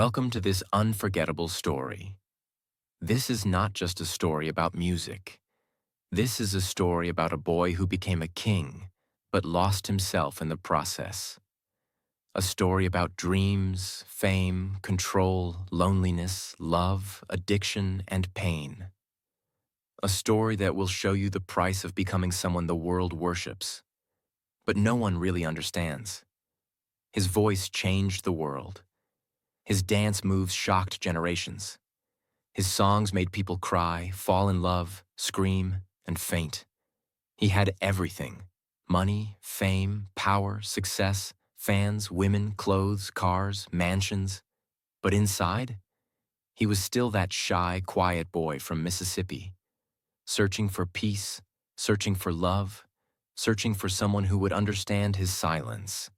Welcome to this unforgettable story. This is not just a story about music. This is a story about a boy who became a king, but lost himself in the process. A story about dreams, fame, control, loneliness, love, addiction, and pain. A story that will show you the price of becoming someone the world worships, but no one really understands. His voice changed the world. His dance moves shocked generations. His songs made people cry, fall in love, scream, and faint. He had everything: money, fame, power, success, fans, women, clothes, cars, mansions. But inside, he was still that shy, quiet boy from Mississippi, searching for peace, searching for love, searching for someone who would understand his silence.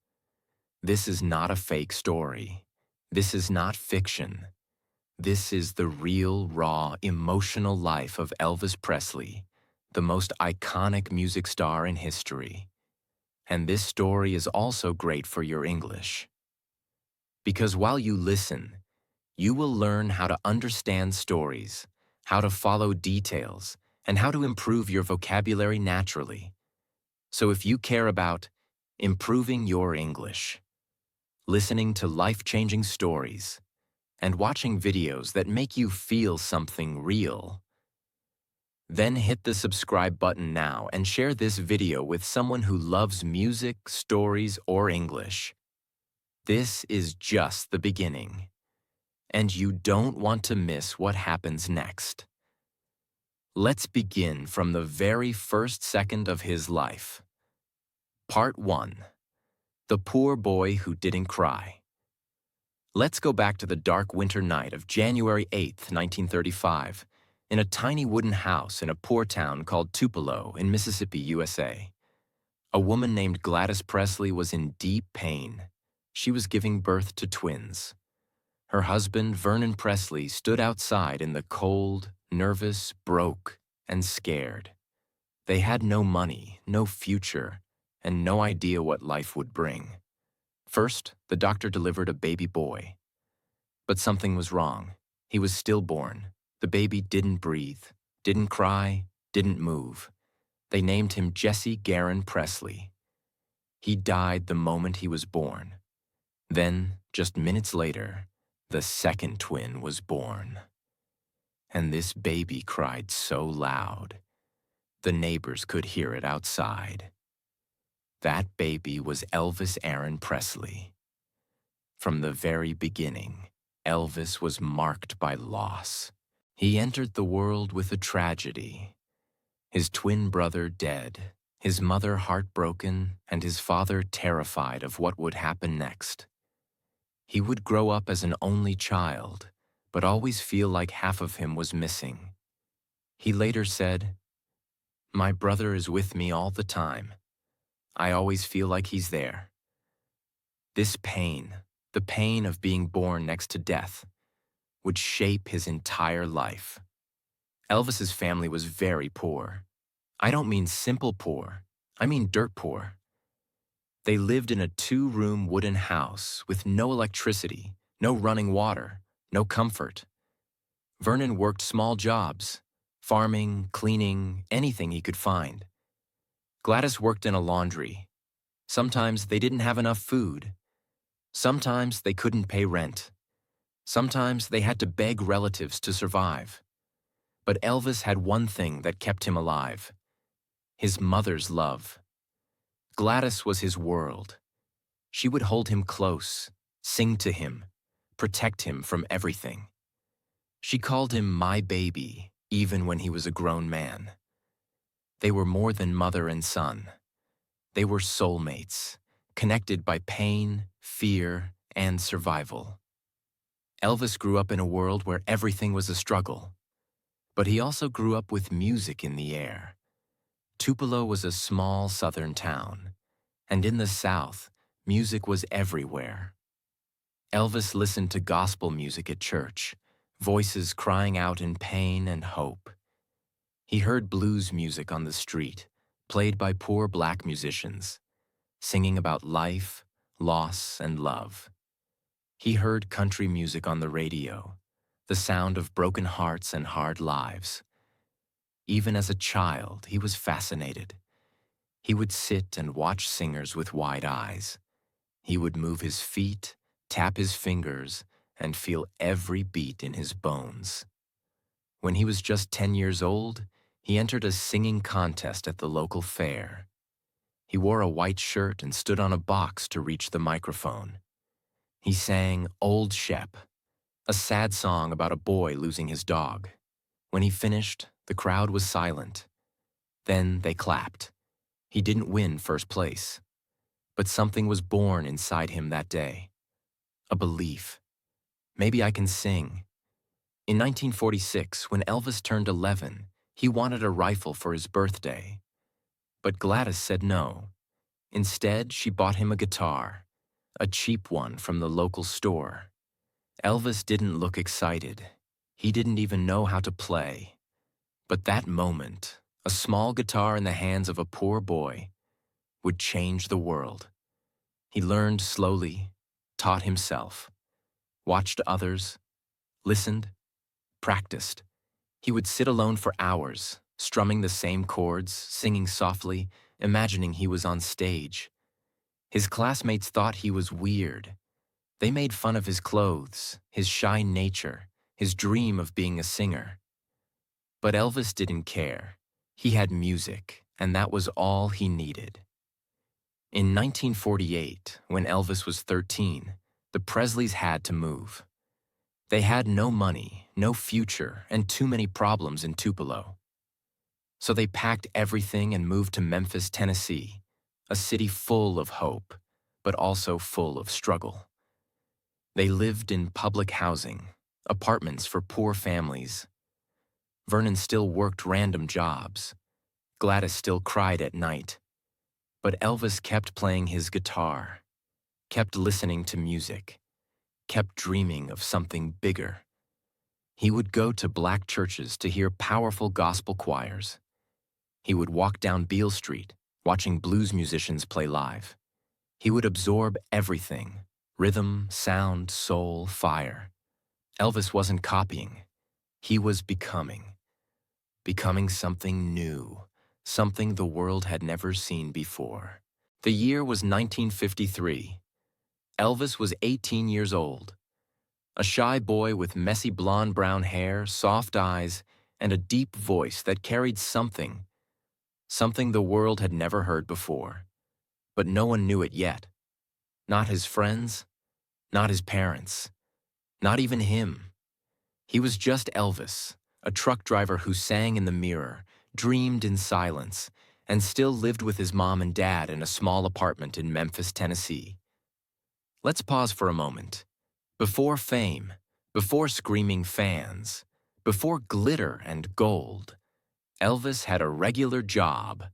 This is not a fake story. This is not fiction. This is the real, raw, emotional life of Elvis Presley, the most iconic music star in history. And this story is also great for your English. Because while you listen, you will learn how to understand stories, how to follow details, and how to improve your vocabulary naturally. So if you care about improving your English, listening to life-changing stories, and watching videos that make you feel something real, then hit the subscribe button now and share this video with someone who loves music, stories, or English. This is just the beginning, and you don't want to miss what happens next. Let's begin from the very first second of his life. Part 1. The Poor Boy Who Didn't Cry. Let's go back to the dark winter night of January 8, 1935, in a tiny wooden house in a poor town called Tupelo in Mississippi, USA. A woman named Gladys Presley was in deep pain. She was giving birth to twins. Her husband, Vernon Presley, stood outside in the cold, nervous, broke, and scared. They had no money, no future, and no idea what life would bring. First, the doctor delivered a baby boy. But something was wrong. He was stillborn. The baby didn't breathe, didn't cry, didn't move. They named him Jesse Garon Presley. He died the moment he was born. Then, just minutes later, the second twin was born. And this baby cried so loud, the neighbors could hear it outside. That baby was Elvis Aaron Presley. From the very beginning, Elvis was marked by loss. He entered the world with a tragedy. His twin brother dead, his mother heartbroken, and his father terrified of what would happen next. He would grow up as an only child, but always feel like half of him was missing. He later said, "My brother is with me all the time. I always feel like he's there." This pain, the pain of being born next to death, would shape his entire life. Elvis's family was very poor. I don't mean simple poor, I mean dirt poor. They lived in a 2-room wooden house with no electricity, no running water, no comfort. Vernon worked small jobs, farming, cleaning, anything he could find. Gladys worked in a laundry. Sometimes they didn't have enough food. Sometimes they couldn't pay rent. Sometimes they had to beg relatives to survive. But Elvis had one thing that kept him alive: his mother's love. Gladys was his world. She would hold him close, sing to him, protect him from everything. She called him my baby, even when he was a grown man. They were more than mother and son. They were soulmates, connected by pain, fear, and survival. Elvis grew up in a world where everything was a struggle. But he also grew up with music in the air. Tupelo was a small southern town, and in the South, music was everywhere. Elvis listened to gospel music at church, voices crying out in pain and hope. He heard blues music on the street, played by poor black musicians, singing about life, loss, and love. He heard country music on the radio, the sound of broken hearts and hard lives. Even as a child, he was fascinated. He would sit and watch singers with wide eyes. He would move his feet, tap his fingers, and feel every beat in his bones. When he was just 10 years old, he entered a singing contest at the local fair. He wore a white shirt and stood on a box to reach the microphone. He sang Old Shep, a sad song about a boy losing his dog. When he finished, the crowd was silent. Then they clapped. He didn't win first place, but something was born inside him that day. A belief. Maybe I can sing. In 1946, when Elvis turned 11, he wanted a rifle for his birthday. But Gladys said no. Instead, she bought him a guitar, a cheap one from the local store. Elvis didn't look excited. He didn't even know how to play. But that moment, a small guitar in the hands of a poor boy, would change the world. He learned slowly, taught himself, watched others, listened, practiced. He would sit alone for hours, strumming the same chords, singing softly, imagining he was on stage. His classmates thought he was weird. They made fun of his clothes, his shy nature, his dream of being a singer. But Elvis didn't care. He had music, and that was all he needed. In 1948, when Elvis was 13, the Presleys had to move. They had no money, no future, and too many problems in Tupelo. So they packed everything and moved to Memphis, Tennessee, a city full of hope, but also full of struggle. They lived in public housing, apartments for poor families. Vernon still worked random jobs. Gladys still cried at night. But Elvis kept playing his guitar, kept listening to music, kept dreaming of something bigger. He would go to black churches to hear powerful gospel choirs. He would walk down Beale Street, watching blues musicians play live. He would absorb everything: rhythm, sound, soul, fire. Elvis wasn't copying. He was becoming something new, something the world had never seen before. The year was 1953. Elvis was 18 years old. A shy boy with messy blonde-brown hair, soft eyes, and a deep voice that carried something the world had never heard before. But no one knew it yet. Not his friends, not his parents, not even him. He was just Elvis, a truck driver who sang in the mirror, dreamed in silence, and still lived with his mom and dad in a small apartment in Memphis, Tennessee. Let's pause for a moment. Before fame, before screaming fans, before glitter and gold, Elvis had a regular job.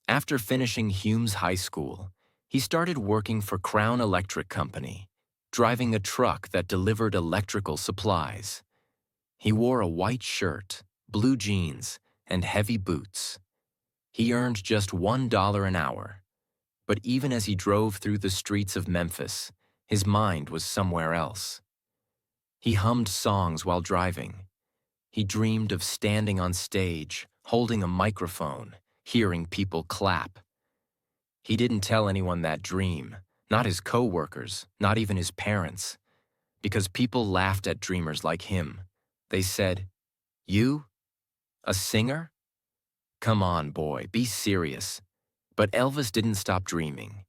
After finishing Humes High School, he started working for Crown Electric Company, driving a truck that delivered electrical supplies. He wore a white shirt, blue jeans, and heavy boots. He earned just $1 an hour. But even as he drove through the streets of Memphis, his mind was somewhere else. He hummed songs while driving. He dreamed of standing on stage, holding a microphone, hearing people clap. He didn't tell anyone that dream, not his co-workers, not even his parents, because people laughed at dreamers like him. They said, "You? A singer? Come on, boy, be serious." But Elvis didn't stop dreaming.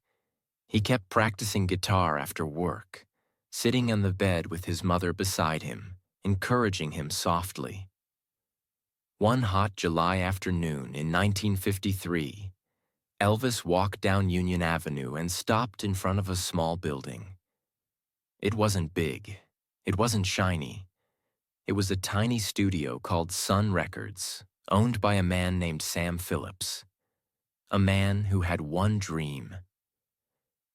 He kept practicing guitar after work, sitting on the bed with his mother beside him, encouraging him softly. One hot July afternoon in 1953, Elvis walked down Union Avenue and stopped in front of a small building. It wasn't big. It wasn't shiny. It was a tiny studio called Sun Records, owned by a man named Sam Phillips. A man who had one dream.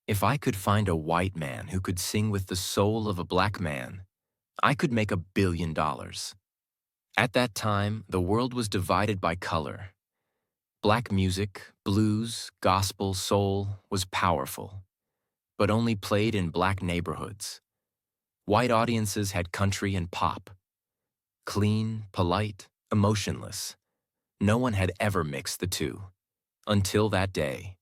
If I could find a white man who could sing with the soul of a black man, I could make $1 billion. At that time, the world was divided by color. Black music, blues, gospel, soul was powerful, but only played in black neighborhoods. White audiences had country and pop. Clean, polite, emotionless. No one had ever mixed the two. Until that day.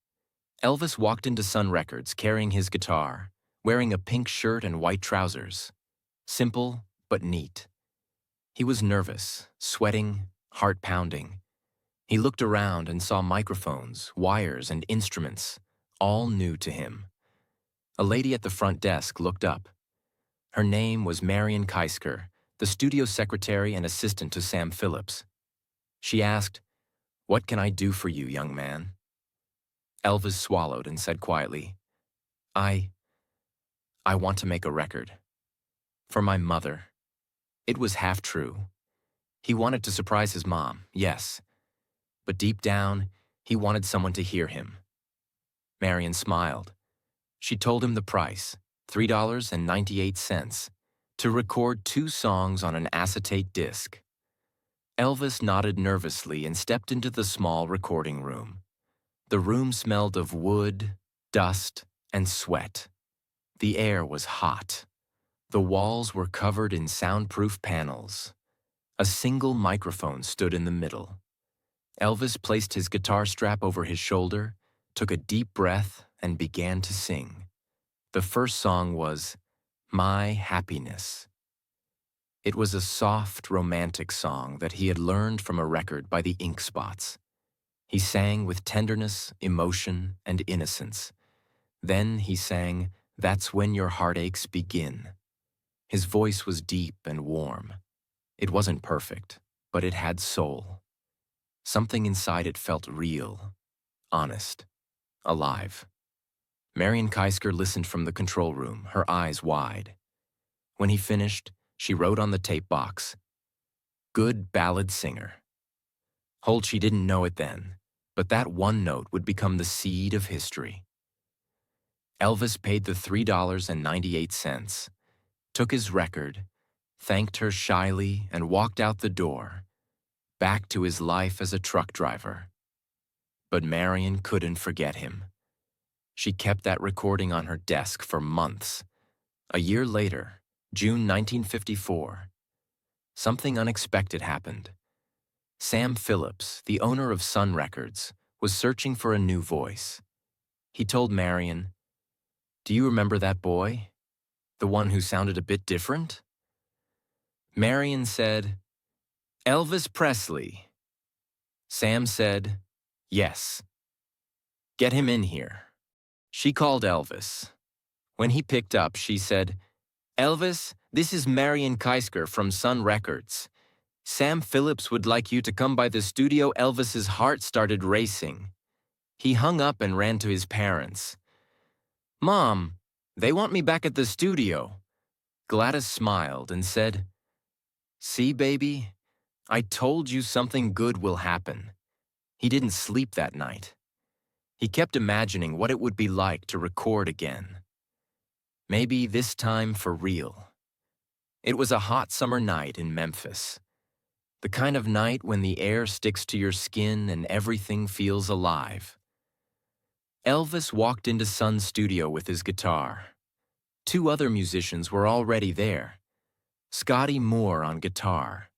Elvis walked into Sun Records carrying his guitar, wearing a pink shirt and white trousers. Simple, but neat. He was nervous, sweating, heart pounding. He looked around and saw microphones, wires, and instruments, all new to him. A lady at the front desk looked up. Her name was Marian Keisker, the studio secretary and assistant to Sam Phillips. She asked, "What can I do for you, young man?" Elvis swallowed and said quietly, I want to make a record. For my mother. It was half true. He wanted to surprise his mom, yes. But deep down, he wanted someone to hear him. Marian smiled. She told him the price, $3.98, to record 2 songs on an acetate disc. Elvis nodded nervously and stepped into the small recording room. The room smelled of wood, dust, and sweat. The air was hot. The walls were covered in soundproof panels. A single microphone stood in the middle. Elvis placed his guitar strap over his shoulder, took a deep breath, and began to sing. The first song was My Happiness. It was a soft, romantic song that he had learned from a record by the Ink Spots. He sang with tenderness, emotion, and innocence. Then he sang, That's When Your Heartaches Begin. His voice was deep and warm. It wasn't perfect, but it had soul. Something inside it felt real, honest, alive. Marian Keisker listened from the control room, her eyes wide. When he finished, she wrote on the tape box, Good ballad singer. Hold, she didn't know it then, but that one note would become the seed of history. Elvis paid the $3.98, took his record, thanked her shyly, and walked out the door, back to his life as a truck driver. But Marian couldn't forget him. She kept that recording on her desk for months. A year later, June 1954, something unexpected happened. Sam Phillips, the owner of Sun Records, was searching for a new voice. He told Marian, Do you remember that boy? The one who sounded a bit different? Marian said, Elvis Presley. Sam said, Yes. Get him in here. She called Elvis. When he picked up, she said, Elvis, this is Marian Keisker from Sun Records. Sam Phillips would like you to come by the studio. Elvis's heart started racing. He hung up and ran to his parents. Mom, they want me back at the studio. Gladys smiled and said, See, baby, I told you something good will happen. He didn't sleep that night. He kept imagining what it would be like to record again. Maybe this time for real. It was a hot summer night in Memphis. The kind of night when the air sticks to your skin and everything feels alive. Elvis walked into Sun's studio with his guitar. 2 other musicians were already there. Scotty Moore on guitar,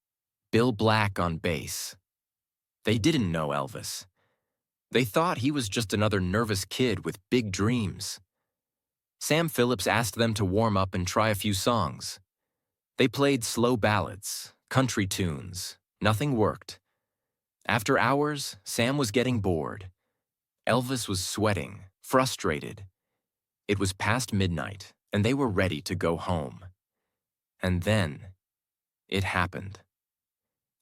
Bill Black on bass. They didn't know Elvis. They thought he was just another nervous kid with big dreams. Sam Phillips asked them to warm up and try a few songs. They played slow ballads, country tunes. Nothing worked. After hours, Sam was getting bored. Elvis was sweating, frustrated. It was past midnight, and they were ready to go home. And then, it happened.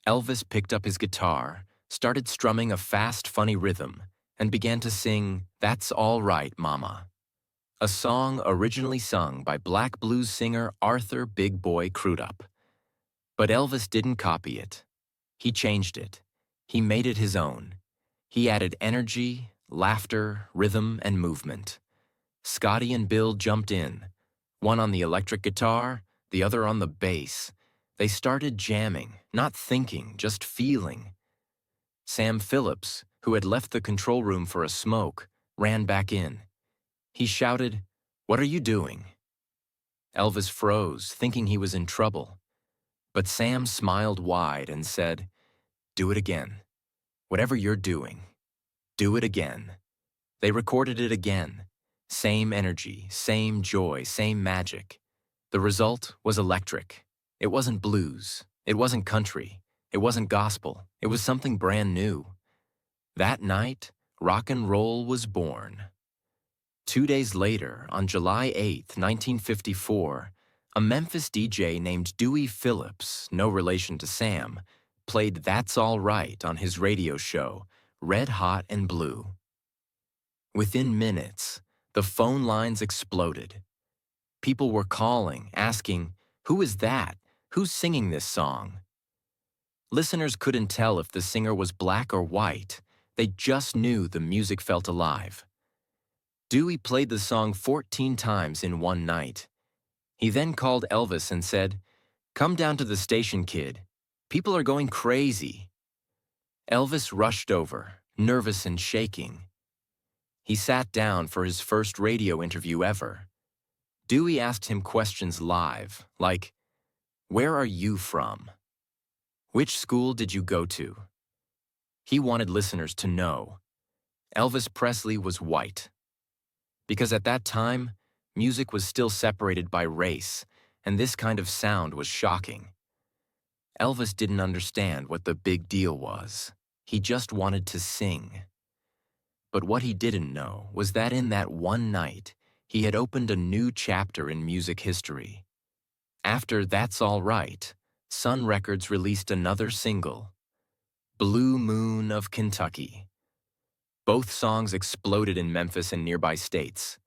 Elvis picked up his guitar, started strumming a fast, funny rhythm, and began to sing That's All Right, Mama, a song originally sung by black blues singer Arthur Big Boy Crudup. But Elvis didn't copy it. He changed it. He made it his own. He added energy, laughter, rhythm, and movement. Scotty and Bill jumped in, one on the electric guitar, the other on the bass. They started jamming, not thinking, just feeling. Sam Phillips, who had left the control room for a smoke, ran back in. He shouted, What are you doing? Elvis froze, thinking he was in trouble. But Sam smiled wide and said, "Do it again. Whatever you're doing, do it again." They recorded it again. Same energy, same joy, same magic. The result was electric. It wasn't blues. It wasn't country. It wasn't gospel. It was something brand new. That night, rock and roll was born. 2 days later, on July 8, 1954, a Memphis DJ named Dewey Phillips, no relation to Sam, played "That's All Right" on his radio show, Red Hot and Blue. Within minutes, the phone lines exploded. People were calling, asking, "Who is that? Who's singing this song?" Listeners couldn't tell if the singer was black or white. They just knew the music felt alive. Dewey played the song 14 times in one night. He then called Elvis and said, "Come down to the station, kid. People are going crazy." Elvis rushed over, nervous and shaking. He sat down for his first radio interview ever. Dewey asked him questions live, like, "Where are you from? Which school did you go to?" He wanted listeners to know Elvis Presley was white. Because at that time, music was still separated by race, and this kind of sound was shocking. Elvis didn't understand what the big deal was. He just wanted to sing. But what he didn't know was that in that one night, he had opened a new chapter in music history. After "That's All Right," Sun Records released another single, "Blue Moon of Kentucky." Both songs exploded in Memphis and nearby states.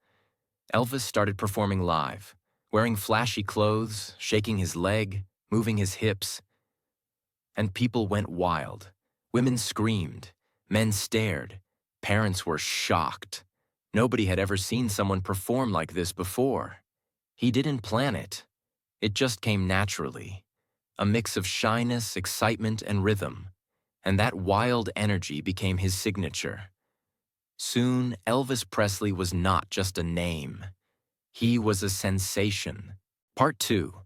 Elvis started performing live, wearing flashy clothes, shaking his leg, moving his hips. And people went wild. Women screamed. Men stared. Parents were shocked. Nobody had ever seen someone perform like this before. He didn't plan it. It just came naturally. A mix of shyness, excitement, and rhythm. And that wild energy became his signature. Soon, Elvis Presley was not just a name. He was a sensation. Part 2.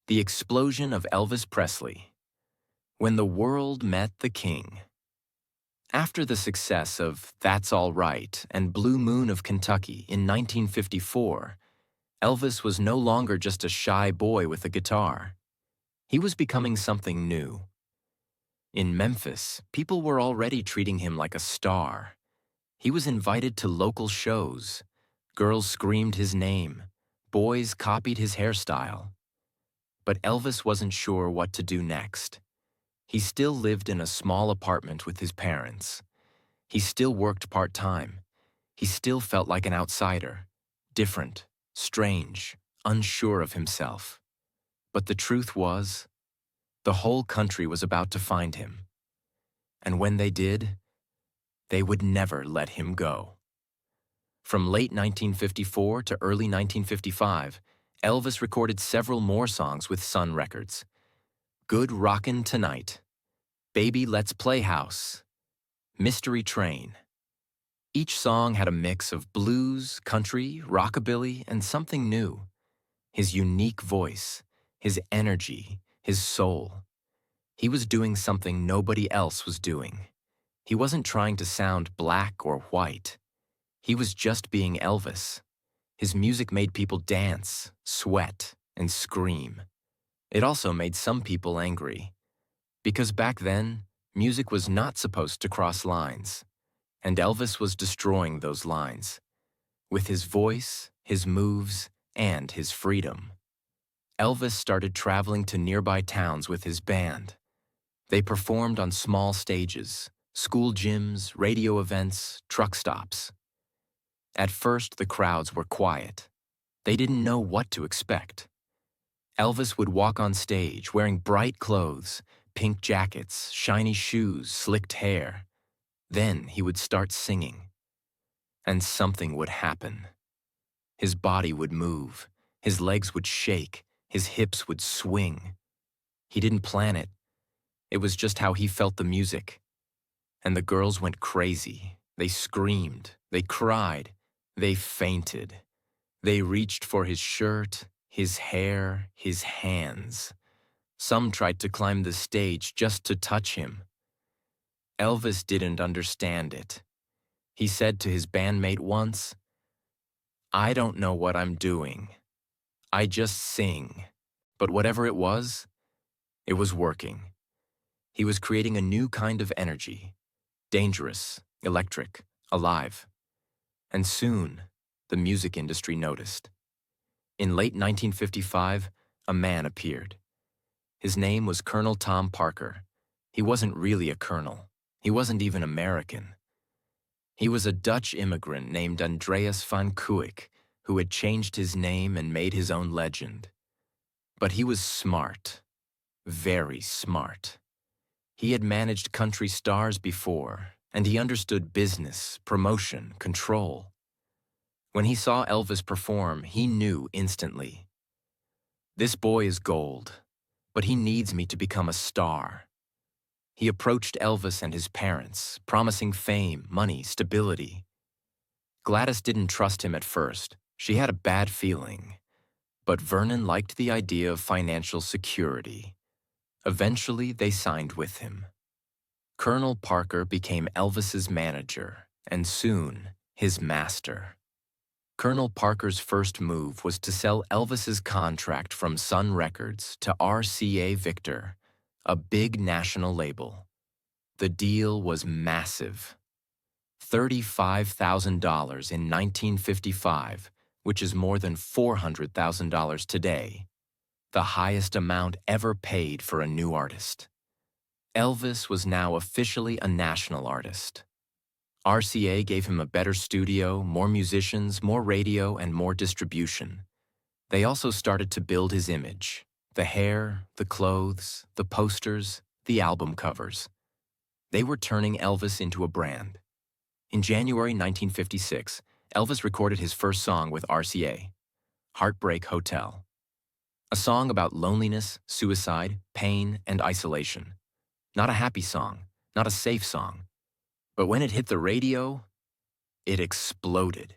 The explosion of Elvis Presley. When the world met the king. After the success of "That's All Right" and "Blue Moon of Kentucky" in 1954, Elvis was no longer just a shy boy with a guitar. He was becoming something new. In Memphis, people were already treating him like a star. He was invited to local shows. Girls screamed his name. Boys copied his hairstyle. But Elvis wasn't sure what to do next. He still lived in a small apartment with his parents. He still worked part-time. He still felt like an outsider, different, strange, unsure of himself. But the truth was, the whole country was about to find him. And when they did, they would never let him go. From late 1954 to early 1955, Elvis recorded several more songs with Sun Records. "Good Rockin' Tonight," "Baby Let's Play House," "Mystery Train." Each song had a mix of blues, country, rockabilly, and something new. His unique voice, his energy, his soul. He was doing something nobody else was doing. He wasn't trying to sound black or white. He was just being Elvis. His music made people dance, sweat, and scream. It also made some people angry. Because back then, music was not supposed to cross lines. And Elvis was destroying those lines. With his voice, his moves, and his freedom. Elvis started traveling to nearby towns with his band. They performed on small stages, school gyms, radio events, truck stops. At first, the crowds were quiet. They didn't know what to expect. Elvis would walk on stage wearing bright clothes, pink jackets, shiny shoes, slicked hair. Then he would start singing. And something would happen. His body would move, his legs would shake, his hips would swing. He didn't plan it. It was just how he felt the music. And the girls went crazy. They screamed, they cried, they fainted. They reached for his shirt, his hair, his hands. Some tried to climb the stage just to touch him. Elvis didn't understand it. He said to his bandmate once, "I don't know what I'm doing. I just sing." But whatever it was working. He was creating a new kind of energy, dangerous, electric, alive. And soon, the music industry noticed. In late 1955, a man appeared. His name was Colonel Tom Parker. He wasn't really a colonel. He wasn't even American. He was a Dutch immigrant named Andreas van Kuijk, who had changed his name and made his own legend. But he was smart, very smart. He had managed country stars before, and he understood business, promotion, control. When he saw Elvis perform, he knew instantly. This boy is gold, but he needs me to become a star. He approached Elvis and his parents, promising fame, money, stability. Gladys didn't trust him at first. She had a bad feeling. But Vernon liked the idea of financial security. Eventually, they signed with him. Colonel Parker became Elvis's manager, and soon, his master. Colonel Parker's first move was to sell Elvis's contract from Sun Records to RCA Victor, a big national label. The deal was massive. $35,000 in 1955, which is more than $400,000 today, the highest amount ever paid for a new artist. Elvis was now officially a national artist. RCA gave him a better studio, more musicians, more radio, and more distribution. They also started to build his image. The hair, the clothes, the posters, the album covers. They were turning Elvis into a brand. In January 1956, Elvis recorded his first song with RCA, Heartbreak Hotel. A song about loneliness, suicide, pain, and isolation. Not a happy song, not a safe song. But when it hit the radio, it exploded.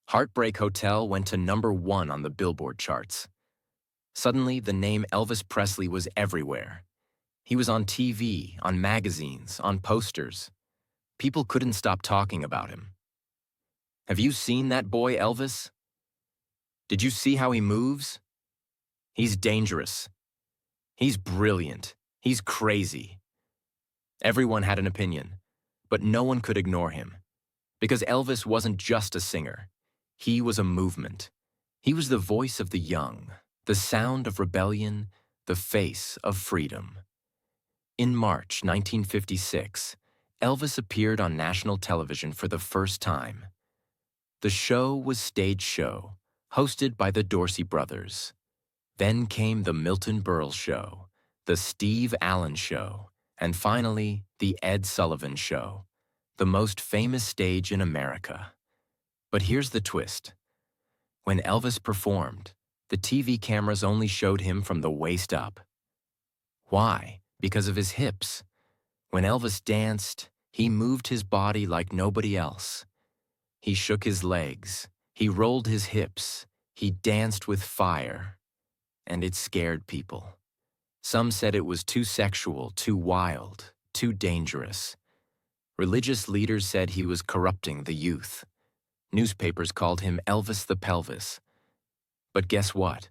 Heartbreak Hotel went to #1 on the Billboard charts. Suddenly, the name Elvis Presley was everywhere. He was on TV, on magazines, on posters. People couldn't stop talking about him. Have you seen that boy, Elvis? Did you see how he moves? He's dangerous. He's brilliant. He's crazy. Everyone had an opinion, but no one could ignore him. Because Elvis wasn't just a singer. He was a movement. He was the voice of the young, the sound of rebellion, the face of freedom. In March 1956, Elvis appeared on national television for the first time. The show was Stage Show, hosted by the Dorsey brothers. Then came the Milton Berle Show, the Steve Allen Show, and finally, the Ed Sullivan Show, the most famous stage in America. But here's the twist. When Elvis performed, the TV cameras only showed him from the waist up. Why? Because of his hips. When Elvis danced, he moved his body like nobody else. He shook his legs, he rolled his hips, he danced with fire, and it scared people. Some said it was too sexual, too wild, too dangerous. Religious leaders said he was corrupting the youth. Newspapers called him Elvis the Pelvis. But guess what?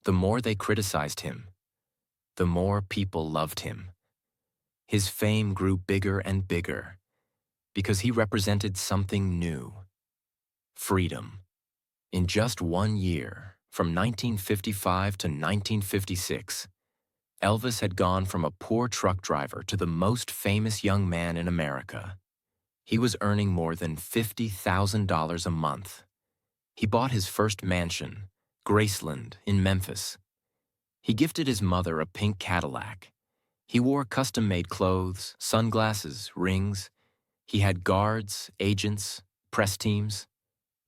The more they criticized him, the more people loved him. His fame grew bigger and bigger because he represented something new. Freedom. In just 1 year, from 1955 to 1956, Elvis had gone from a poor truck driver to the most famous young man in America. He was earning more than $50,000 a month. He bought his first mansion, Graceland, in Memphis. He gifted his mother a pink Cadillac. He wore custom-made clothes, sunglasses, rings. He had guards, agents, press teams.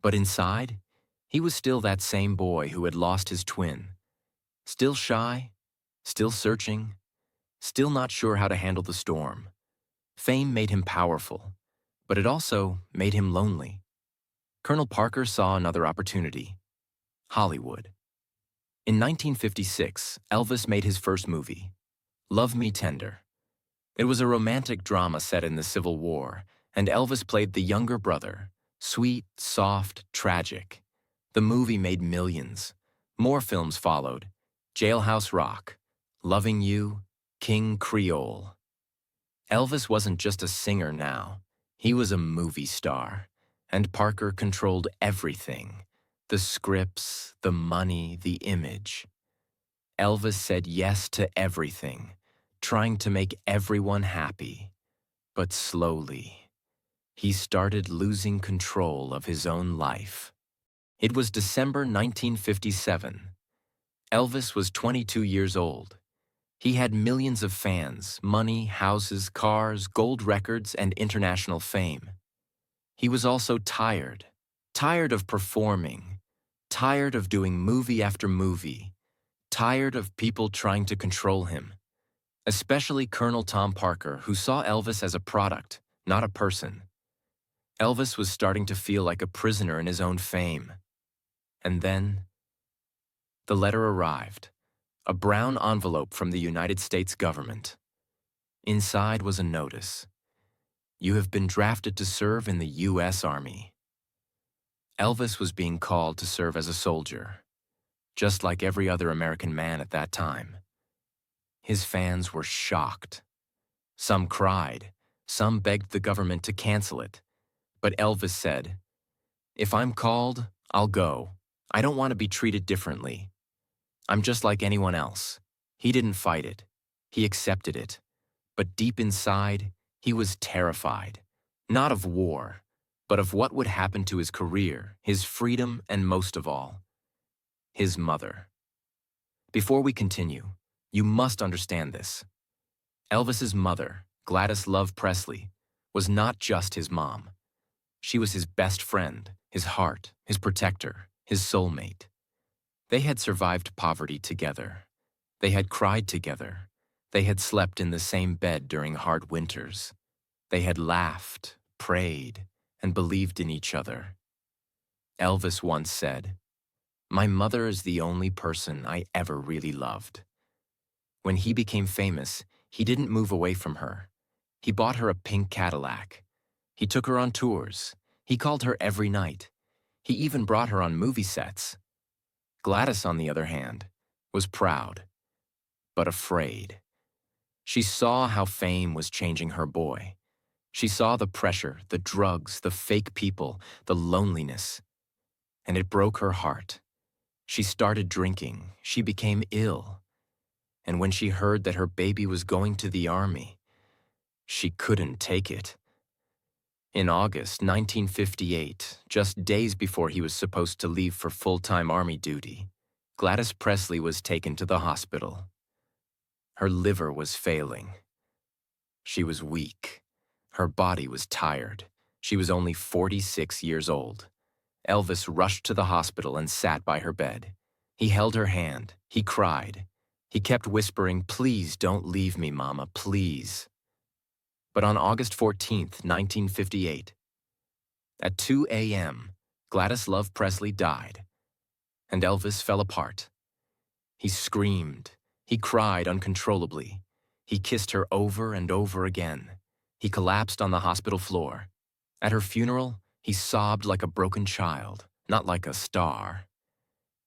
But inside, he was still that same boy who had lost his twin. Still shy, still searching, still not sure how to handle the storm. Fame made him powerful, but it also made him lonely. Colonel Parker saw another opportunity: Hollywood. In 1956, Elvis made his first movie, Love Me Tender. It was a romantic drama set in the Civil War, and Elvis played the younger brother, sweet, soft, tragic. The movie made millions. More films followed, Jailhouse Rock, Loving You, King Creole. Elvis wasn't just a singer now. He was a movie star, and Parker controlled everything. The scripts, the money, the image. Elvis said yes to everything, trying to make everyone happy. But slowly, he started losing control of his own life. It was December 1957. Elvis was 22 years old. He had millions of fans, money, houses, cars, gold records, and international fame. He was also tired of performing, tired of doing movie after movie, tired of people trying to control him, especially Colonel Tom Parker, who saw Elvis as a product, not a person. Elvis was starting to feel like a prisoner in his own fame. And then, the letter arrived, a brown envelope from the United States government. Inside was a notice. You have been drafted to serve in the U.S. Army. Elvis was being called to serve as a soldier, just like every other American man at that time. His fans were shocked. Some cried, some begged the government to cancel it. But Elvis said, "If I'm called, I'll go. I don't want to be treated differently. I'm just like anyone else." He didn't fight it. He accepted it. But deep inside, he was terrified, not of war, but of what would happen to his career, his freedom, and most of all, his mother. Before we continue, you must understand this. Elvis's mother, Gladys Love Presley, was not just his mom. She was his best friend, his heart, his protector, his soulmate. They had survived poverty together. They had cried together. They had slept in the same bed during hard winters. They had laughed, prayed, and believed in each other. Elvis once said, "My mother is the only person I ever really loved." When he became famous, he didn't move away from her. He bought her a pink Cadillac. He took her on tours. He called her every night. He even brought her on movie sets. Gladys, on the other hand, was proud, but afraid. She saw how fame was changing her boy. She saw the pressure, the drugs, the fake people, the loneliness. And it broke her heart. She started drinking. She became ill. And when she heard that her baby was going to the army, she couldn't take it. In August 1958, just days before he was supposed to leave for full-time army duty, Gladys Presley was taken to the hospital. Her liver was failing. She was weak. Her body was tired. She was only 46 years old. Elvis rushed to the hospital and sat by her bed. He held her hand. He cried. He kept whispering, "Please don't leave me, Mama, please." But on August 14th, 1958, at 2 a.m., Gladys Love Presley died, and Elvis fell apart. He screamed. He cried uncontrollably. He kissed her over and over again. He collapsed on the hospital floor. At her funeral, he sobbed like a broken child, not like a star.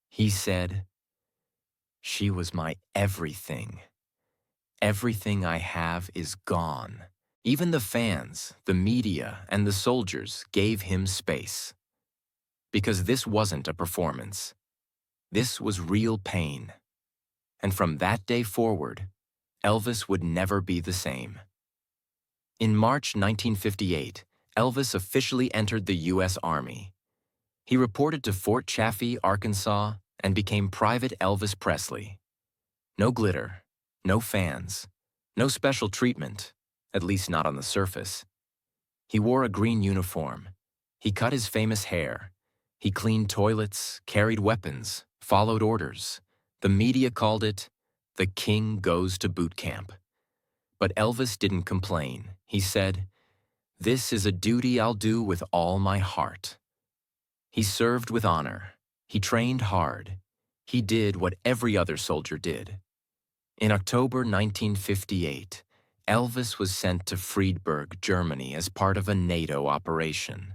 He said, "She was my everything. Everything I have is gone." Even the fans, the media, and the soldiers gave him space. Because this wasn't a performance. This was real pain. And from that day forward, Elvis would never be the same. In March 1958, Elvis officially entered the U.S. Army. He reported to Fort Chaffee, Arkansas, and became Private Elvis Presley. No glitter, no fans, no special treatment. At least not on the surface. He wore a green uniform. He cut his famous hair. He cleaned toilets, carried weapons, followed orders. The media called it, "The King Goes to Boot Camp." But Elvis didn't complain. He said, "This is a duty I'll do with all my heart." He served with honor. He trained hard. He did what every other soldier did. In October 1958, Elvis was sent to Friedberg, Germany as part of a NATO operation.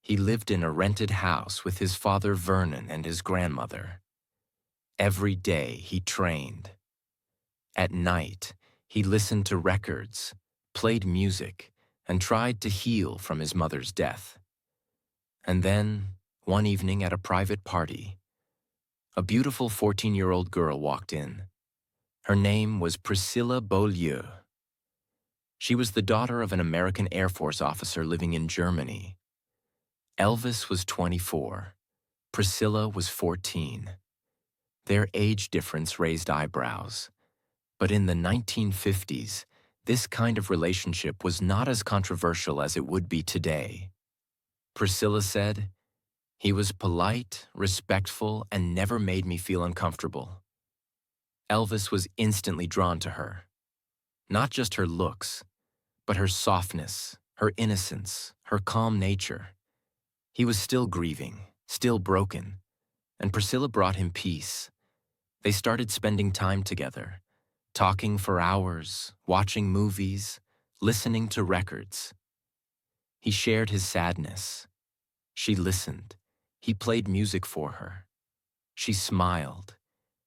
He lived in a rented house with his father Vernon and his grandmother. Every day he trained. At night, he listened to records, played music, and tried to heal from his mother's death. And then, one evening at a private party, a beautiful 14-year-old girl walked in. Her name was Priscilla Beaulieu. She was the daughter of an American Air Force officer living in Germany. Elvis was 24. Priscilla was 14. Their age difference raised eyebrows. But in the 1950s, this kind of relationship was not as controversial as it would be today. Priscilla said, "He was polite, respectful, and never made me feel uncomfortable." Elvis was instantly drawn to her. Not just her looks, but her softness, her innocence, her calm nature. He was still grieving, still broken, and Priscilla brought him peace. They started spending time together, talking for hours, watching movies, listening to records. He shared his sadness. She listened. He played music for her. She smiled.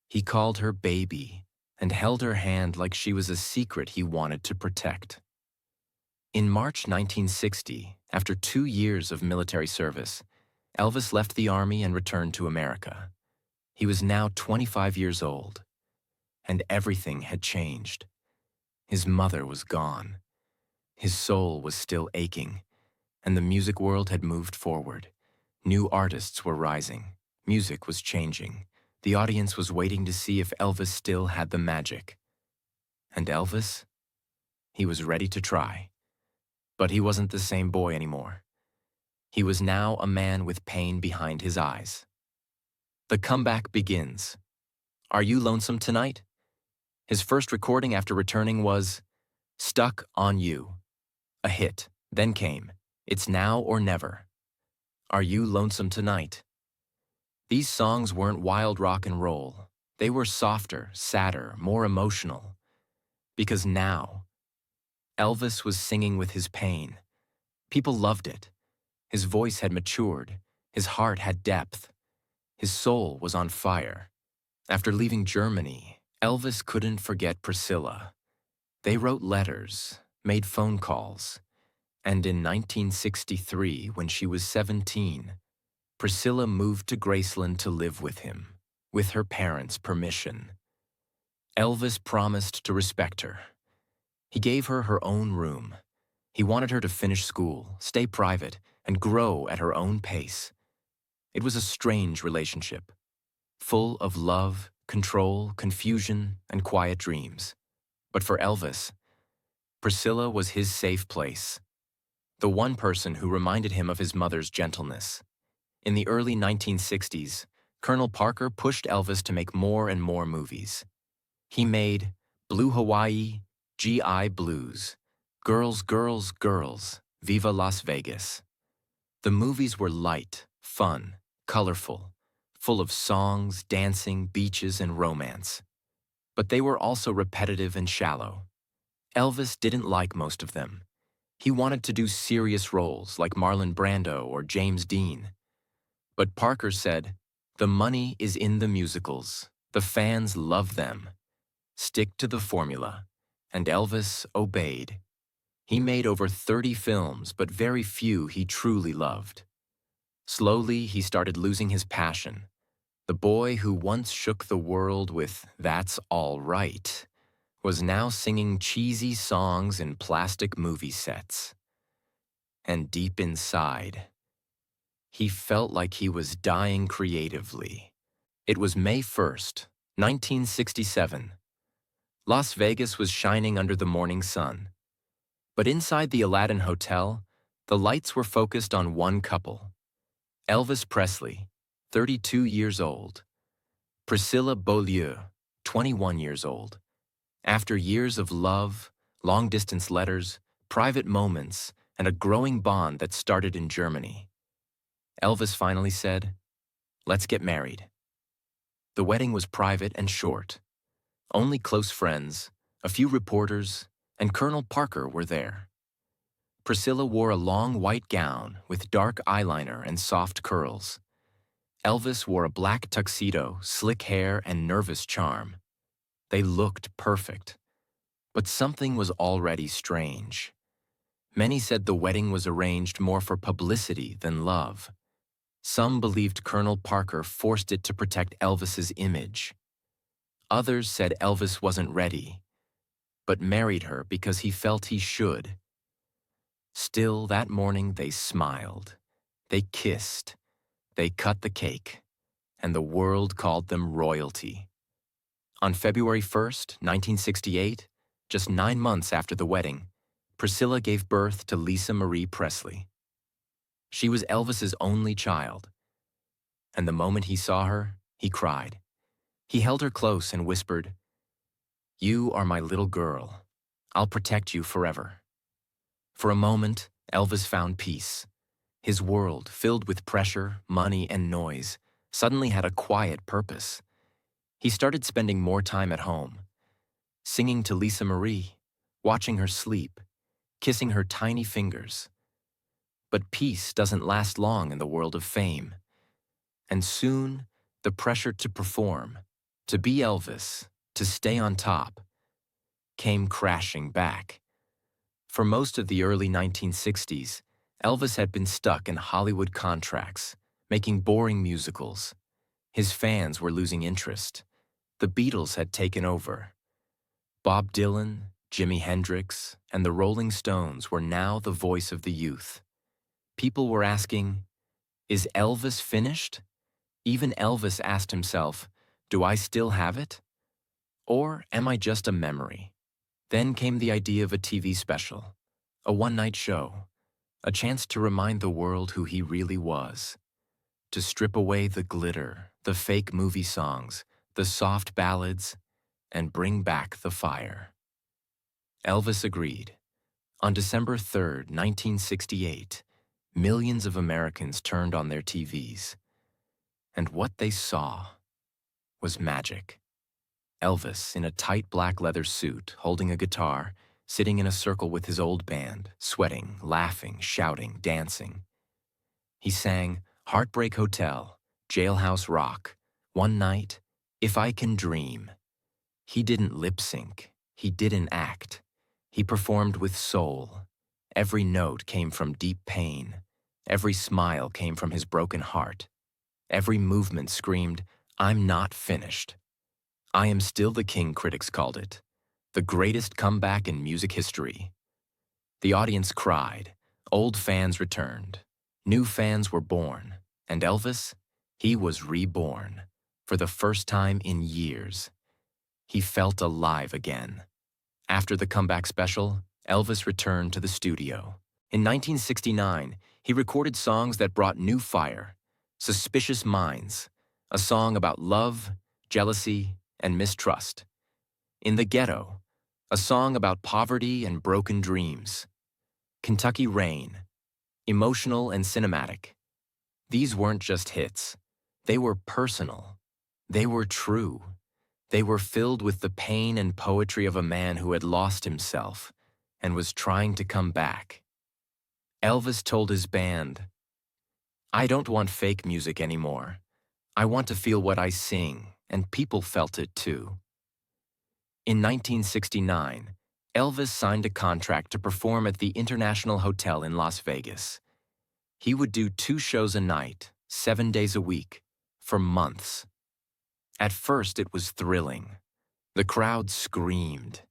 He called her baby and held her hand like she was a secret he wanted to protect. In March 1960, after 2 years of military service, Elvis left the Army and returned to America. He was now 25 years old, and everything had changed. His mother was gone. His soul was still aching, and the music world had moved forward. New artists were rising. Music was changing. The audience was waiting to see if Elvis still had the magic. And Elvis? He was ready to try. But he wasn't the same boy anymore. He was now a man with pain behind his eyes. The comeback begins. Are You Lonesome Tonight? His first recording after returning was Stuck on You, a hit. Then came It's Now or Never. Are You Lonesome Tonight? These songs weren't wild rock and roll. They were softer, sadder, more emotional. Because now, Elvis was singing with his pain. People loved it. His voice had matured. His heart had depth. His soul was on fire. After leaving Germany, Elvis couldn't forget Priscilla. They wrote letters, made phone calls, and in 1963, when she was 17, Priscilla moved to Graceland to live with him, with her parents' permission. Elvis promised to respect her. He gave her her own room. He wanted her to finish school, stay private, and grow at her own pace. It was a strange relationship, full of love, control, confusion, and quiet dreams. But for Elvis, Priscilla was his safe place, the one person who reminded him of his mother's gentleness. In the early 1960s, Colonel Parker pushed Elvis to make more and more movies. He made Blue Hawaii, G.I. Blues, Girls, Girls, Girls, Viva Las Vegas. The movies were light, fun, colorful, full of songs, dancing, beaches, and romance. But they were also repetitive and shallow. Elvis didn't like most of them. He wanted to do serious roles like Marlon Brando or James Dean. But Parker said, "The money is in the musicals. The fans love them. Stick to the formula." And Elvis obeyed. He made over 30 films, but very few he truly loved. Slowly, he started losing his passion. The boy who once shook the world with "That's All Right" was now singing cheesy songs in plastic movie sets. And deep inside, he felt like he was dying creatively. It was May 1st, 1967. Las Vegas was shining under the morning sun. But inside the Aladdin Hotel, the lights were focused on one couple. Elvis Presley, 32 years old. Priscilla Beaulieu, 21 years old. After years of love, long-distance letters, private moments, and a growing bond that started in Germany, Elvis finally said, "Let's get married." The wedding was private and short. Only close friends, a few reporters, and Colonel Parker were there. Priscilla wore a long white gown with dark eyeliner and soft curls. Elvis wore a black tuxedo, slick hair, and nervous charm. They looked perfect. But something was already strange. Many said the wedding was arranged more for publicity than love. Some believed Colonel Parker forced it to protect Elvis's image. Others said Elvis wasn't ready, but married her because he felt he should. Still, that morning they smiled. They kissed. They cut the cake, and the world called them royalty. On February 1st, 1968, just 9 months after the wedding, Priscilla gave birth to Lisa Marie Presley. She was Elvis's only child, and the moment he saw her, he cried. He held her close and whispered, "You are my little girl. I'll protect you forever." For a moment, Elvis found peace. His world, filled with pressure, money, and noise, suddenly had a quiet purpose. He started spending more time at home, singing to Lisa Marie, watching her sleep, kissing her tiny fingers. But peace doesn't last long in the world of fame. And soon, the pressure to perform, to be Elvis, to stay on top, came crashing back. For most of the early 1960s, Elvis had been stuck in Hollywood contracts, making boring musicals. His fans were losing interest. The Beatles had taken over. Bob Dylan, Jimi Hendrix, and the Rolling Stones were now the voice of the youth. People were asking, "Is Elvis finished?" Even Elvis asked himself, "Do I still have it? Or am I just a memory?" Then came the idea of a TV special, a one-night show, a chance to remind the world who he really was, to strip away the glitter, the fake movie songs, the soft ballads, and bring back the fire. Elvis agreed. On December 3rd, 1968, millions of Americans turned on their TVs. And what they saw was magic. Elvis, in a tight black leather suit, holding a guitar, sitting in a circle with his old band, sweating, laughing, shouting, dancing. He sang Heartbreak Hotel, Jailhouse Rock, One Night, If I Can Dream. He didn't lip sync. He didn't act. He performed with soul. Every note came from deep pain. Every smile came from his broken heart. Every movement screamed, "I'm not finished." "I Am Still the King," critics called it. The greatest comeback in music history. The audience cried. Old fans returned. New fans were born. And Elvis? He was reborn. For the first time in years. He felt alive again. After the comeback special, Elvis returned to the studio. In 1969, he recorded songs that brought new fire. Suspicious Minds, a song about love, jealousy, and mistrust. In the Ghetto, a song about poverty and broken dreams. Kentucky Rain, emotional and cinematic. These weren't just hits. They were personal. They were true. They were filled with the pain and poetry of a man who had lost himself and was trying to come back. Elvis told his band, "I don't want fake music anymore. I want to feel what I sing," and people felt it too. In 1969, Elvis signed a contract to perform at the International Hotel in Las Vegas. He would do 2 shows a night, 7 days a week, for months. At first, it was thrilling. The crowd screamed.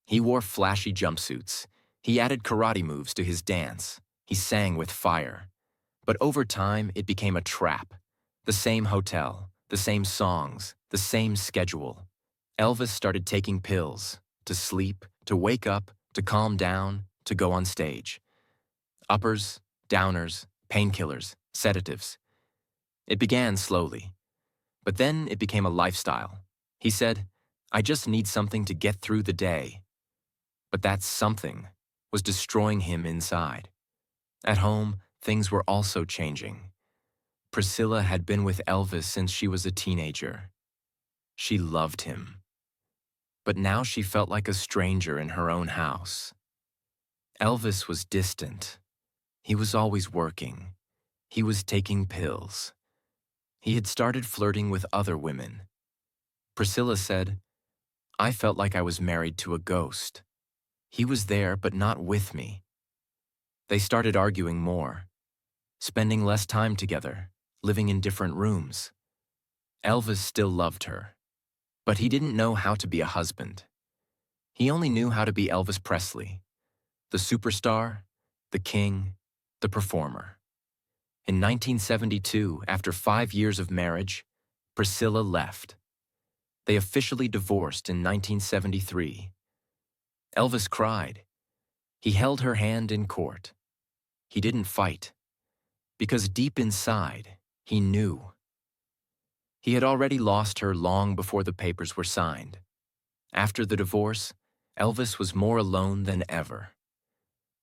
He wore flashy jumpsuits. He added karate moves to his dance. He sang with fire. But over time, it became a trap. The same hotel, the same songs, the same schedule. Elvis started taking pills, to sleep, to wake up, to calm down, to go on stage. Uppers, downers, painkillers, sedatives. It began slowly. But then it became a lifestyle. He said, "I just need something to get through the day." But that something was destroying him inside. At home, things were also changing. Priscilla had been with Elvis since she was a teenager. She loved him. But now she felt like a stranger in her own house. Elvis was distant. He was always working. He was taking pills. He had started flirting with other women. Priscilla said, "I felt like I was married to a ghost. He was there, but not with me." They started arguing more, spending less time together, living in different rooms. Elvis still loved her, but he didn't know how to be a husband. He only knew how to be Elvis Presley, the superstar, the king, the performer. In 1972, after 5 years of marriage, Priscilla left. They officially divorced in 1973. Elvis cried. He held her hand in court. He didn't fight, because deep inside, he knew. He had already lost her long before the papers were signed. After the divorce, Elvis was more alone than ever.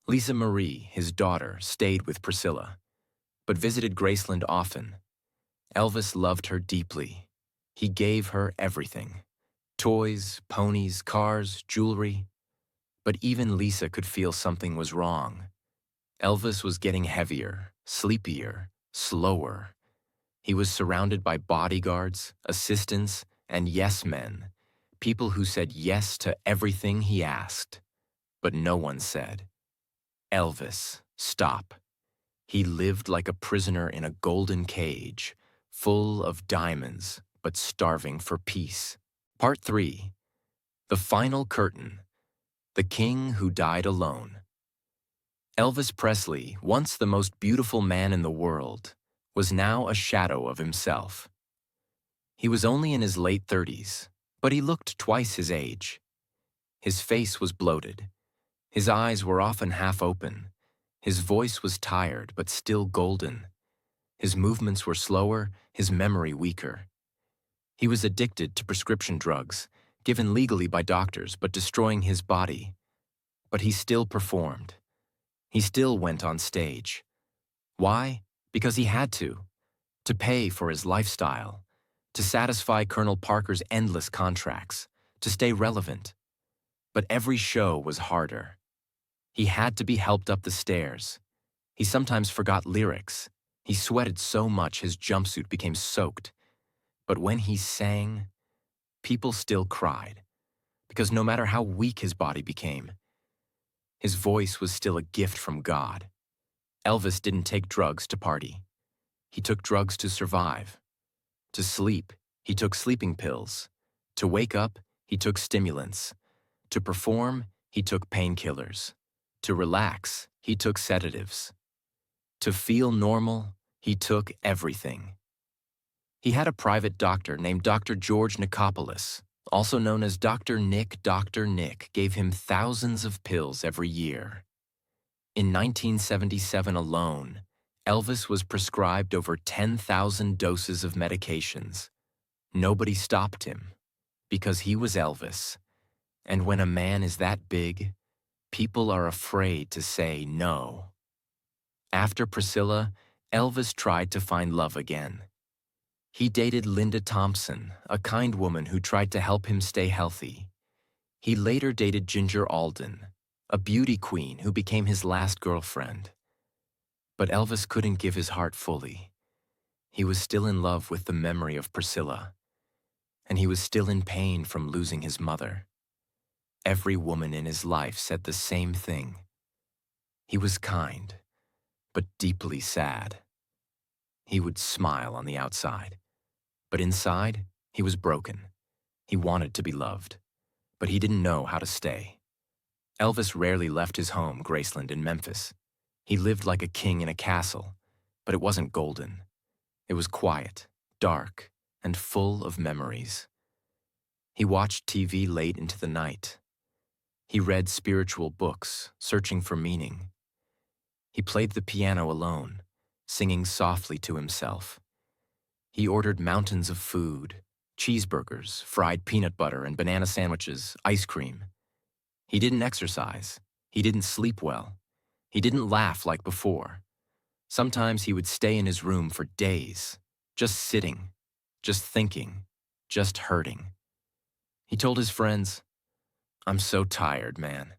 Lisa Marie, his daughter, stayed with Priscilla, but visited Graceland often. Elvis loved her deeply. He gave her everything: toys, ponies, cars, jewelry. But even Lisa could feel something was wrong. Elvis was getting heavier, sleepier, slower. He was surrounded by bodyguards, assistants, and yes men, people who said yes to everything he asked. But no one said, "Elvis, stop." He lived like a prisoner in a golden cage, full of diamonds, but starving for peace. Part 3. The Final Curtain. The King Who Died Alone. Elvis Presley, once the most beautiful man in the world, was now a shadow of himself. He was only in his late 30s, but he looked twice his age. His face was bloated. His eyes were often half open. His voice was tired, but still golden. His movements were slower, his memory weaker. He was addicted to prescription drugs, given legally by doctors, but destroying his body. But he still performed. He still went on stage. Why? Because he had to pay for his lifestyle, to satisfy Colonel Parker's endless contracts, to stay relevant. But every show was harder. He had to be helped up the stairs. He sometimes forgot lyrics. He sweated so much his jumpsuit became soaked. But when he sang, people still cried, because no matter how weak his body became, his voice was still a gift from God. Elvis didn't take drugs to party. He took drugs to survive. To sleep, he took sleeping pills. To wake up, he took stimulants. To perform, he took painkillers. To relax, he took sedatives. To feel normal, he took everything. He had a private doctor named Dr. George Nicopolis, also known as Dr. Nick. Dr. Nick gave him thousands of pills every year. In 1977 alone, Elvis was prescribed over 10,000 doses of medications. Nobody stopped him, because he was Elvis. And when a man is that big, people are afraid to say no. After Priscilla, Elvis tried to find love again. He dated Linda Thompson, a kind woman who tried to help him stay healthy. He later dated Ginger Alden, a beauty queen who became his last girlfriend. But Elvis couldn't give his heart fully. He was still in love with the memory of Priscilla, and he was still in pain from losing his mother. Every woman in his life said the same thing. He was kind, but deeply sad. He would smile on the outside, but inside, he was broken. He wanted to be loved, but he didn't know how to stay. Elvis rarely left his home, Graceland in Memphis. He lived like a king in a castle, but it wasn't golden. It was quiet, dark, and full of memories. He watched TV late into the night. He read spiritual books, searching for meaning. He played the piano alone, singing softly to himself. He ordered mountains of food, cheeseburgers, fried peanut butter and banana sandwiches, ice cream. He didn't exercise. He didn't sleep well. He didn't laugh like before. Sometimes he would stay in his room for days, just sitting, just thinking. just hurting. He told his friends, "I'm so tired, man.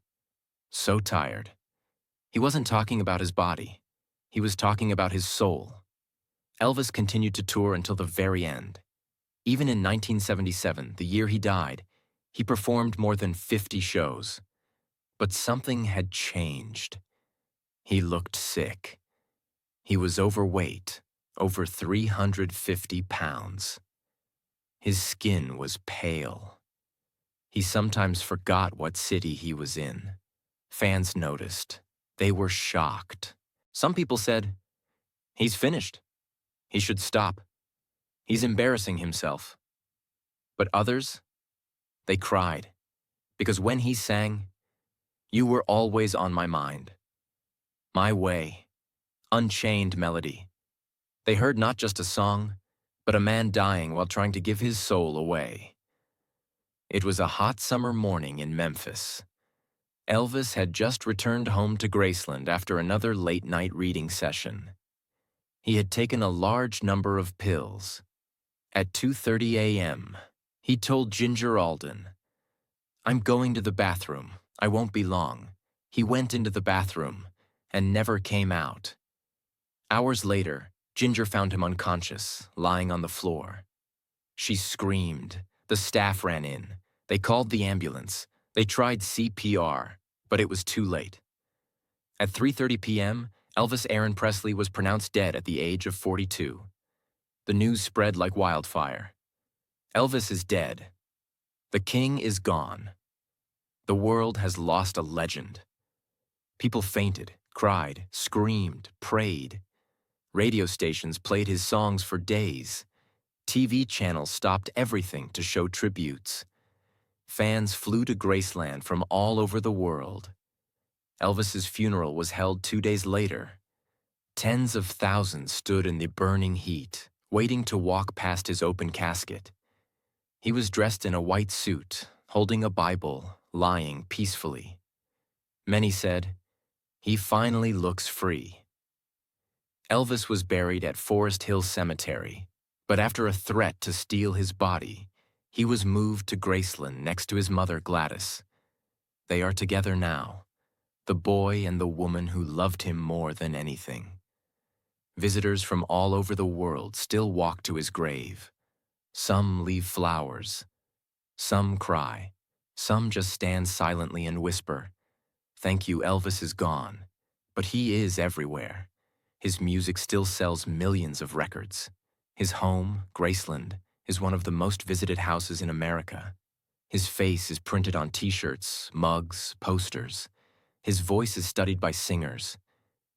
So tired." He wasn't talking about his body. He was talking about his soul. Elvis continued to tour until the very end. Even in 1977, the year he died, he performed more than 50 shows. But something had changed. He looked sick. He was overweight, over 350 pounds. His skin was pale. He sometimes forgot what city he was in. Fans noticed. They were shocked. Some people said, "He's finished. He should stop. He's embarrassing himself." But others, they cried, because when he sang, "You were always on my mind. My way, unchained melody." They heard not just a song, but a man dying while trying to give his soul away. It was a hot summer morning in Memphis. Elvis had just returned home to Graceland after another late-night reading session. He had taken a large number of pills. At 2:30 a.m., he told Ginger Alden, "I'm going to the bathroom. I won't be long." He went into the bathroom and never came out. Hours later, Ginger found him unconscious, lying on the floor. She screamed. The staff ran in. They called the ambulance. They tried CPR, but it was too late. At 3:30 p.m., Elvis Aaron Presley was pronounced dead at the age of 42. The news spread like wildfire. Elvis is dead. The king is gone. The world has lost a legend. People fainted, cried, screamed, prayed. Radio stations played his songs for days. TV channels stopped everything to show tributes. Fans flew to Graceland from all over the world. Elvis's funeral was held 2 days later. Tens of thousands stood in the burning heat, waiting to walk past his open casket. He was dressed in a white suit, holding a Bible, lying peacefully. Many said, "He finally looks free." Elvis was buried at Forest Hill Cemetery, but after a threat to steal his body, he was moved to Graceland next to his mother Gladys. They are together now, the boy and the woman who loved him more than anything. Visitors from all over the world still walk to his grave. Some leave flowers. Some cry. Some just stand silently and whisper, "Thank you, Elvis is gone, but he is everywhere." His music still sells millions of records. His home, Graceland, is one of the most visited houses in America. His face is printed on T-shirts, mugs, posters. His voice is studied by singers.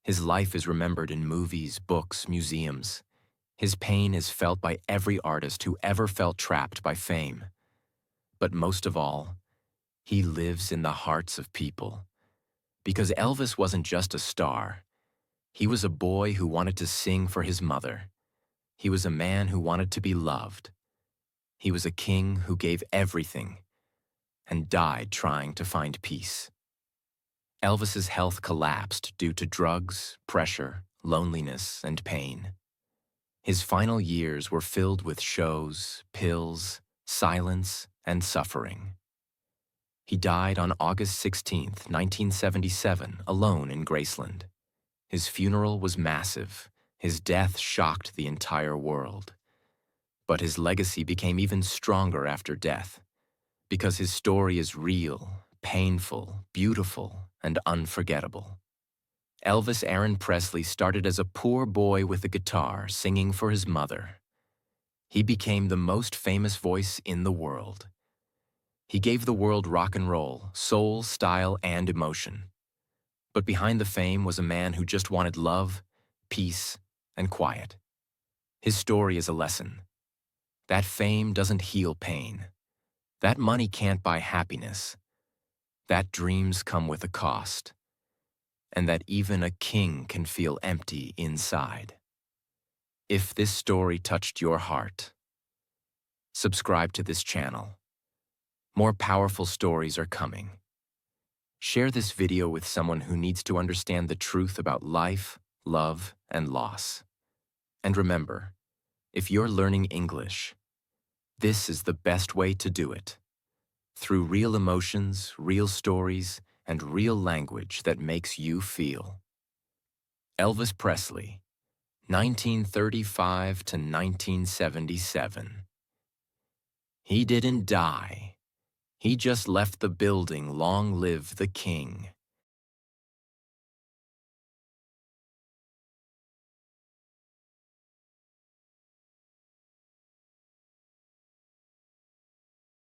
His life is remembered in movies, books, museums. His pain is felt by every artist who ever felt trapped by fame. But most of all, he lives in the hearts of people. Because Elvis wasn't just a star. He was a boy who wanted to sing for his mother. He was a man who wanted to be loved. He was a king who gave everything and died trying to find peace. Elvis's health collapsed due to drugs, pressure, loneliness, and pain. His final years were filled with shows, pills, silence, and suffering. He died on August 16, 1977, alone in Graceland. His funeral was massive. His death shocked the entire world. But his legacy became even stronger after death, because his story is real, painful, beautiful, and unforgettable. Elvis Aaron Presley started as a poor boy with a guitar singing for his mother. He became the most famous voice in the world. He gave the world rock and roll, soul, style, and emotion. But behind the fame was a man who just wanted love, peace, and quiet. His story is a lesson. That fame doesn't heal pain. That money can't buy happiness. That dreams come with a cost. And that even a king can feel empty inside. If this story touched your heart, subscribe to this channel. More powerful stories are coming. Share this video with someone who needs to understand the truth about life, love, and loss. And remember, if you're learning English, This is the best way to do it. Through real emotions, real stories, and real language that makes you feel. Elvis Presley, 1935 to 1977. He didn't die. He just left the building. Long live the king.